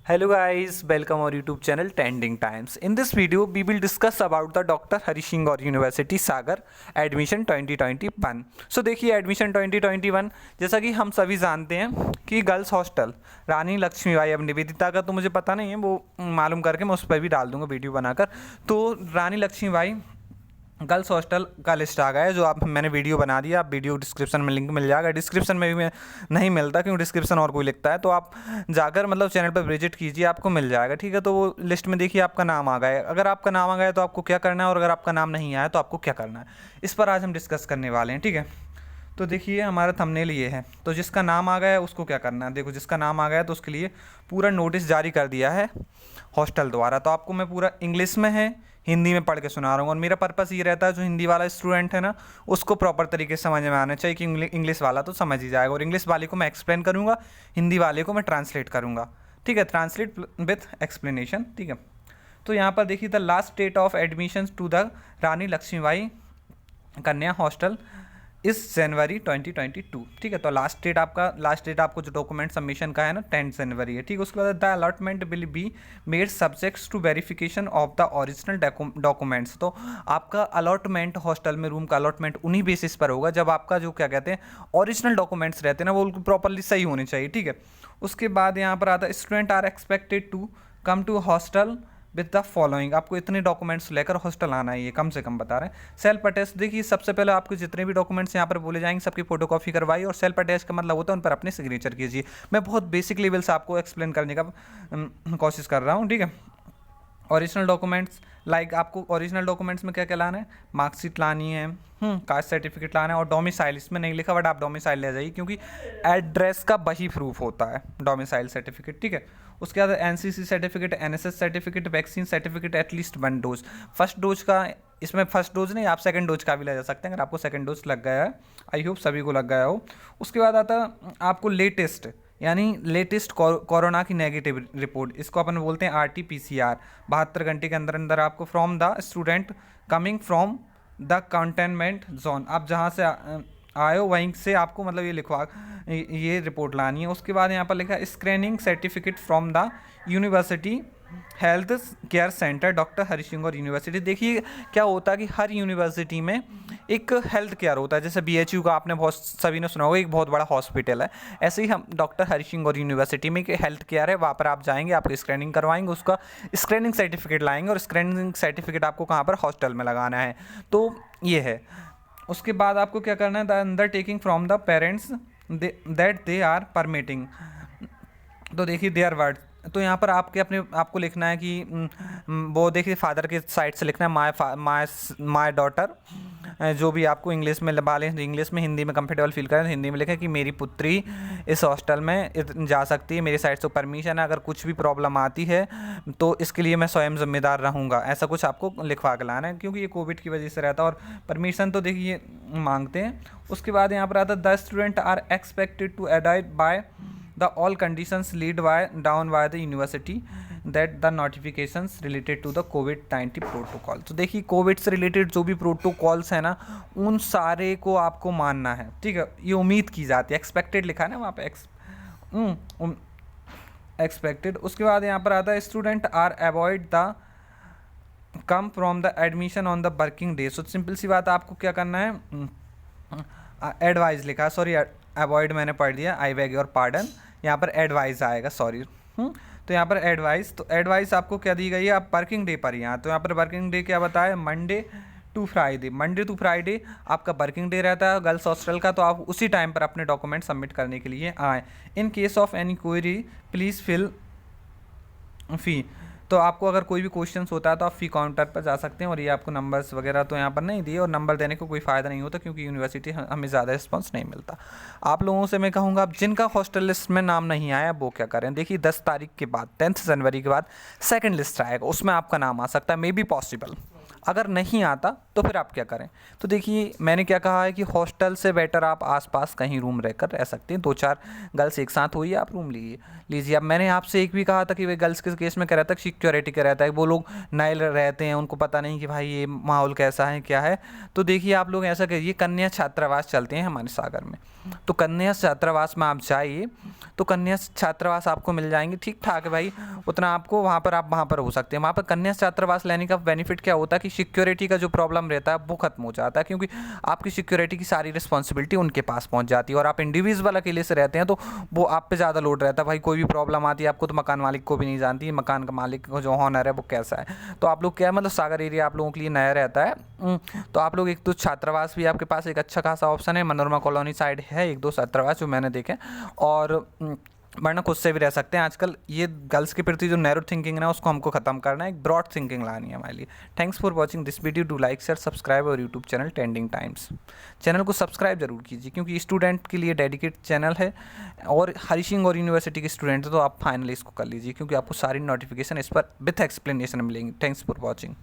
Hello guys, welcome our YouTube channel Trending Times. In this video, we will discuss about the Dr. Hari Singh Gaur University Sagar Admission 2021. So देखिए admission 2021 जैसा कि हम सभी जानते हैं कि girls hostel रानी लक्ष्मीबाई। अब निवेदिता का तो मुझे पता नहीं है, वो मालूम करके मैं उस पर भी डाल दूंगा वीडियो बनाकर। तो रानी लक्ष्मीबाई गर्ल्स हॉस्टल का लिस्ट आ गया है, जो आप मैंने वीडियो बना दिया। आप वीडियो डिस्क्रिप्शन में लिंक मिल जाएगा। डिस्क्रिप्शन में भी मैं नहीं मिलता क्योंकि डिस्क्रिप्शन और कोई लिखता है, तो आप जाकर मतलब चैनल पर विजिट कीजिए, आपको मिल जाएगा। ठीक है, तो वो लिस्ट में देखिए आपका नाम आ गया है। अगर आपका नाम आ गया है तो आपको क्या करना है, और अगर आपका नाम नहीं आया तो आपको क्या करना है, इस पर आज हम डिस्कस करने वाले हैं। ठीक है, तो देखिए हमारा थंबनेल ये है। तो जिसका नाम आ गया है उसको क्या करना है, देखो जिसका नाम आ गया है तो उसके लिए पूरा नोटिस जारी कर दिया है हॉस्टल द्वारा। तो आपको मैं पूरा इंग्लिश में है, हिंदी में पढ़ के सुना रहा हूँ। और मेरा पर्पस ये रहता है, जो हिंदी वाला स्टूडेंट है ना, उसको प्रॉपर तरीके से समझ में आना चाहिए कि इंग्लिश वाला तो समझ ही जाएगा, और इंग्लिश वाले को मैं एक्सप्लेन करूँगा, हिंदी वाले को मैं ट्रांसलेट करूँगा। ठीक है, ट्रांसलेट विथ एक्सप्लेनेशन। ठीक है, तो यहाँ पर देखिए the last date of admission to the Rani Laxmibai Kanya hostel इस जनवरी 2022। ठीक है, तो लास्ट डेट आपको जो डॉक्यूमेंट सबमिशन का है ना 10 जनवरी है। ठीक है, उसके बाद the allotment will be made subjects to verification of the original documents. तो आपका अलॉटमेंट हॉस्टल में रूम का अलॉटमेंट उन्हीं बेसिस पर होगा जब आपका जो क्या कहते हैं ओरिजिनल डॉक्यूमेंट्स रहते हैं ना, वो प्रॉपरली सही होने चाहिए। ठीक है, उसके बाद यहाँ पर आता है student are expected to come to hostel with the following. आपको इतने डॉक्यूमेंट्स लेकर हॉस्टल आना है, ये कम से कम बता रहे हैं। सेल्फ अटेस्ट, देखिए सबसे पहले आपको जितने भी डॉक्यूमेंट्स यहाँ पर बोले जाएंगे सबकी फोटोकॉपी करवाइए, और सेल्फ अटेस्ट का मतलब होता है उन पर अपने सिग्नेचर कीजिए। मैं बहुत बेसिक लेवल से आपको एक्सप्लेन करने का कोशिश कर रहा हूँ। ठीक है, ओरिजिनल डॉक्यूमेंट्स लाइक आपको ओरिजिनल डॉक्यूमेंट्स में क्या क्या लाना है, मार्कशीट लानी है, कास्ट सर्टिफिकेट लाना है, और डोमिसाइल इसमें नहीं लिखा बट आप डोमिसाइल ले जाइए क्योंकि एड्रेस का वही प्रूफ होता है डोमिसाइल सर्टिफिकेट। ठीक है, उसके बाद NCC certificate, NSS certificate, vaccine certificate at least 1 dose. First dose का, इसमें फर्स्ट डोज नहीं, आप सेकंड डोज का भी ले जा सकते हैं अगर आपको सेकंड डोज लग गया है। आई होप सभी को लग गया हो। उसके बाद आता है आपको लेटेस्ट, यानी लेटेस्ट कोरोना की नेगेटिव रिपोर्ट, इसको अपन बोलते हैं RT-PCR। 72 घंटे के अंदर अंदर आपको from the student coming from the containment zone, आप जहाँ से आए हो वहीं से आपको मतलब ये रिपोर्ट लानी है। उसके बाद यहाँ पर लिखा है screening certificate from the university health care centre doctor Hari Singh Gaur university. देखिए क्या होता है कि हर यूनिवर्सिटी में एक हेल्थ केयर होता है, जैसे BHU का आपने बहुत सभी ने सुना होगा, एक बहुत बड़ा हॉस्पिटल है। ऐसे ही हम डॉक्टर हरि सिंह गौर यूनिवर्सिटी में एक हेल्थ केयर है, वहाँ पर आप जाएंगे, आपको स्क्रीनिंग करवाएंगे, उसका स्क्रीनिंग सर्टिफिकेट लाएंगे, और स्क्रीनिंग सर्टिफिकेट आपको कहाँ पर हॉस्टल में लगाना है। तो ये है। उसके बाद आपको क्या करना है, the undertaking from the parents that they are permitting. तो देखिए दे आर वर्ड, तो यहाँ पर आपको लिखना है कि वो देखिए फादर के साइड से लिखना है माय डॉटर, जो भी आपको इंग्लिश में लगा लें, इंग्लिश में, हिंदी में कंफर्टेबल फील करें हिंदी में लिखें कि मेरी पुत्री इस हॉस्टल में जा सकती है, मेरी साइड से परमिशन है, अगर कुछ भी प्रॉब्लम आती है तो इसके लिए मैं स्वयं जिम्मेदार रहूँगा। ऐसा कुछ आपको लिखवा के लाना है क्योंकि ये कोविड की वजह से रहता है, और परमिशन तो देखिए मांगते हैं। उसके बाद यहाँ पर आता है the student are expected to adopt by the all conditions laid down by the university that the notifications related to the COVID-19 protocol. तो देखिए कोविड से रिलेटेड जो भी प्रोटोकॉल्स है ना, उन सारे को आपको मानना है। ठीक है, ये उम्मीद की जाती है, एक्सपेक्टेड लिखा है ना वहाँ पे, एक्सपेक्टेड। उसके बाद यहाँ पर आता है student are avoid the come from the admission on the working day. So simple सी बात है, आपको क्या करना है, एडवाइस लिखा, सॉरी अवॉइड मैंने पढ़ दिया, आई बेग योर पार्डन, यहाँ पर एडवाइस आएगा, सॉरी। तो यहाँ पर एडवाइस, तो एडवाइस आपको क्या दी गई है, आप वर्किंग डे पर यहाँ, तो यहाँ पर वर्किंग डे क्या बताया, मंडे टू फ्राइडे आपका वर्किंग डे रहता है गर्ल्स हॉस्टल का, तो आप उसी टाइम पर अपने डॉक्यूमेंट सबमिट करने के लिए आएँ। In case of any query please fill fee. तो आपको अगर कोई भी क्वेश्चंस होता है तो आप फ़ी काउंटर पर जा सकते हैं, और ये आपको नंबर्स वगैरह तो यहाँ पर नहीं दिए, और नंबर देने को कोई फ़ायदा नहीं होता क्योंकि यूनिवर्सिटी हमें ज़्यादा रिस्पांस नहीं मिलता। आप लोगों से मैं कहूँगा, आप जिनका हॉस्टल लिस्ट में नाम नहीं आया वो क्या करें, देखिए 10 तारीख के बाद 10 जनवरी के बाद सेकंड लिस्ट आएगा, उसमें आपका नाम आ सकता है, मे बी पॉसिबल। अगर नहीं आता तो फिर आप क्या करें? तो देखिए मैंने क्या कहा है कि हॉस्टल से बेटर आप आसपास कहीं रूम रहकर रह सकते हैं। 2-4 गर्ल्स एक साथ हुई आप रूम लीजिए। अब मैंने आपसे एक भी कहा था कि वे गर्ल्स के केस में क्या रहता है, सिक्योरिटी क्या रहता है, वो लोग नए रहते हैं, उनको पता नहीं कि भाई ये माहौल कैसा है क्या है। तो देखिए आप लोग ऐसा करिए, कन्या छात्रावास चलते हैं हमारे सागर में, तो कन्या छात्रावास में आप जाइए, तो कन्या छात्रावास आपको मिल जाएंगे, ठीक ठाक है भाई, उतना आपको वहाँ पर हो सकते हैं। वहाँ पर कन्या छात्रावास लेने का बेनिफिट क्या होता है कि सिक्योरिटी का जो प्रॉब्लम रहता है वो खत्म हो जाता है, क्योंकि आपकी सिक्योरिटी की सारी रिस्पॉन्सिबिलिटी उनके पास पहुँच जाती है। और आप इंडिविजुअल अकेले से रहते हैं तो वो आप पे ज़्यादा लोड रहता है, भाई कोई भी प्रॉब्लम आती है आपको तो मकान मालिक को भी नहीं जानती, मकान का मालिक को जो ऑनर है वो कैसा है। तो आप लोग क्या है, मतलब सागर एरिया आप लोगों के लिए नया रहता है। तो आप लोग एक तो छात्रावास भी आपके पास एक अच्छा खासा ऑप्शन है, मनोरमा कॉलोनी साइड है एक दो छात्रावास जो मैंने देखे, और वरना खुद से भी रह सकते हैं। आजकल ये गर्ल्स के प्रति जो नैरो थिंकिंग है ना उसको हमको ख़त्म करना है, एक ब्रॉड थिंकिंग लानी है हमारे लिए। Thanks for watching this video, do like share subscribe और YouTube channel Trending Times. Channel को सब्सक्राइब जरूर कीजिए क्योंकि स्टूडेंट के लिए डेडिकेट चैनल है, और हरी सिंह और यूनिवर्सिटी के स्टूडेंट है तो आप फाइनली इसको कर लीजिए क्योंकि आपको सारी नोटिफिकेशन इस पर विथ एक्सप्लेनेशन मिलेंगी। Thanks for watching.